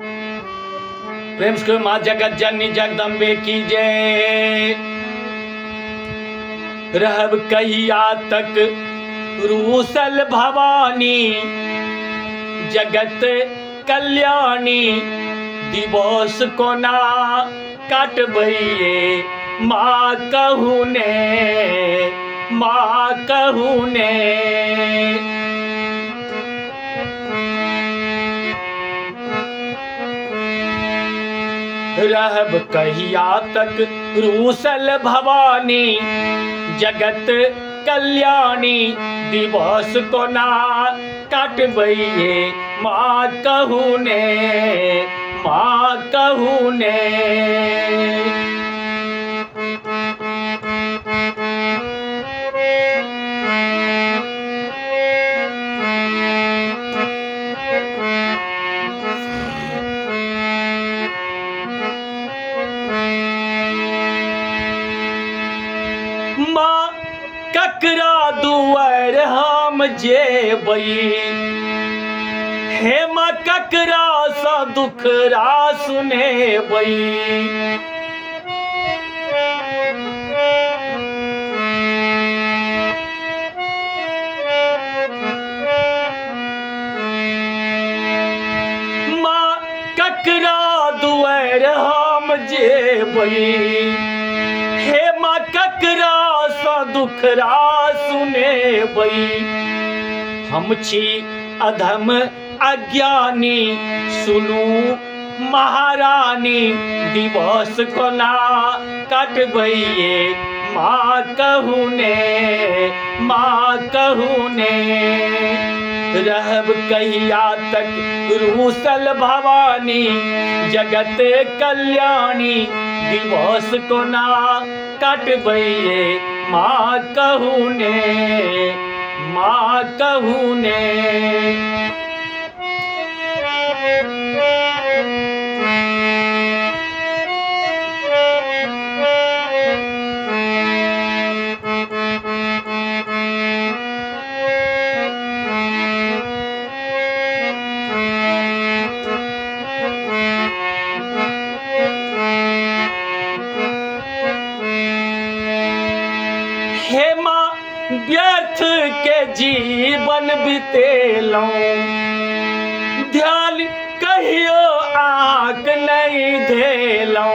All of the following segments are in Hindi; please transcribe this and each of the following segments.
प्रेम से माँ जगत जननी जगदम्बे की जय। रहब कहिया तक रूसल भवानी, जगत कल्याणी दिवस को ना काटबैये माँ कहू ने, माँ कहू ने। रहब कहिया तक रूसल भवानी, जगत कल्याणी दिवस को ना काटबैये माँ कहू ने, माँ कहू ने। माँ ककरा दुआर हम जेबई, हे माँ ककरा सा दुखरा सुनेबई। माँ ककरा दुआर हम जेबई, हे माँ ककरा सा दुखरा सुनेबई। हम छी अधम अज्ञानी सुनू महारानी, दिवस को ना काटबैये माँ कहू ने, माँ कहू ने। रहब कहिया तक रूसल भवानी, जगत कल्याणी दिवस को ना काटबैये माँ कहू ने, माँ कहू ने। हे माँ व्यर्थ के जीवन बितेलौं, ध्यान कहियो आँख नहीं धेलौं।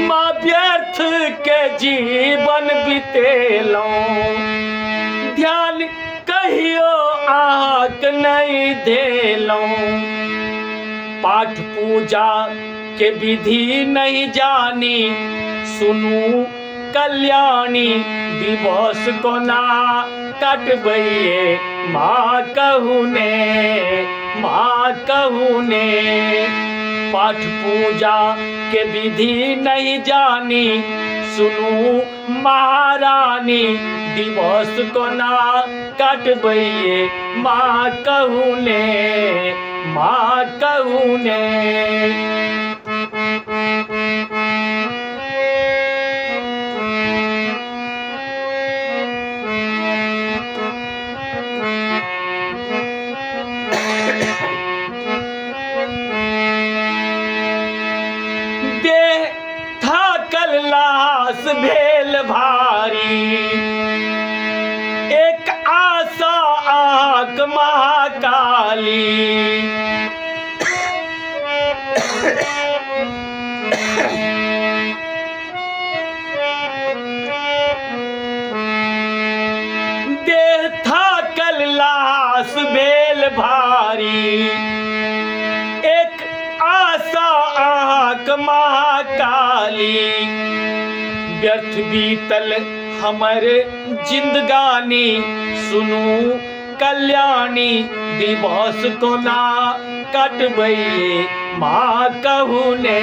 माँ व्यर्थ के जीवन बितेलौं, ध्यान कहियो आँख नहीं धेलौं। पाठ पूजा के विधि नहीं जानी, सुनू कल्याणी दिवस को ना काटबैये माँ कहू ने, माँ कहू ने। पाठ पूजा के विधि नहीं जानी, सुनू महारानी दिवस को ना काटबैये माँ कहू ने, माँ कहू ने। देह थाकल लाश भेल भारी, एक आशा आँख महाकाली। देह थाकल लाश भेल भारी, एक आशा आँख महाकाली। व्यर्थ बीतल हमर जिंदगानी, सुनू कल्याणी दिवस को ना काटबैये माँ कहू ने,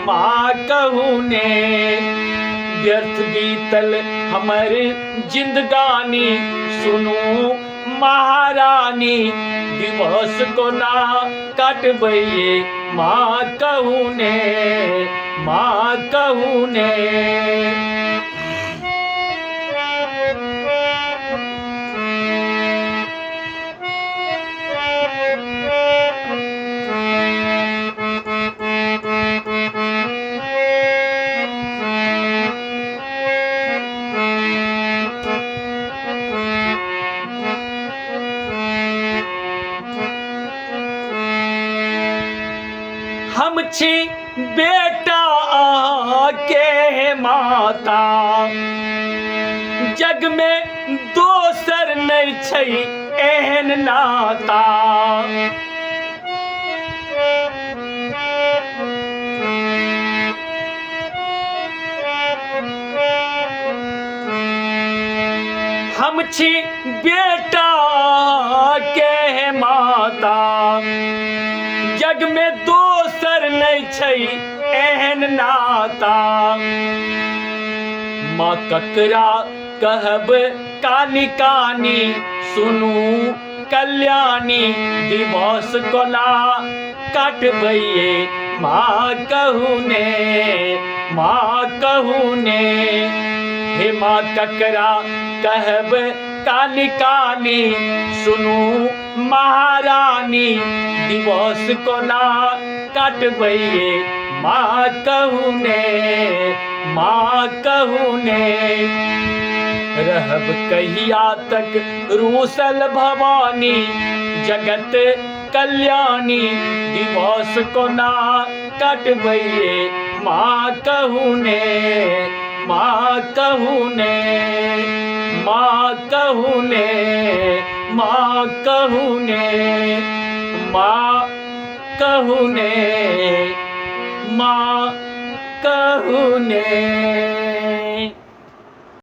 माँ कहू ने। व्यर्थ बीतल हमर जिंदगानी, सुनू महारानी दिवस को ना काटबैये माँ कहू ने, माँ कहू ने। माता जग में दोसर नहीं छै एहन नाता हम छी बेटा के माता जग में दोसर नहीं छै एहन नाता माँ ककरा कहब कानी कानी सुनू कल्याणी दिवस कोना काटबैये माँ कहू ने हे माँ ककरा कहब कानी कानी सुनू महारानी दिवस कोना काटबैये माँ कहू ने रहब कहिया तक रूसल भवानी जगत कल्याणी दिवस कोना काटबैये माँ कहू ने माँ कहू ने माँ कहू ने माँ कहू ने माँ कहू ने माँ कहू ने।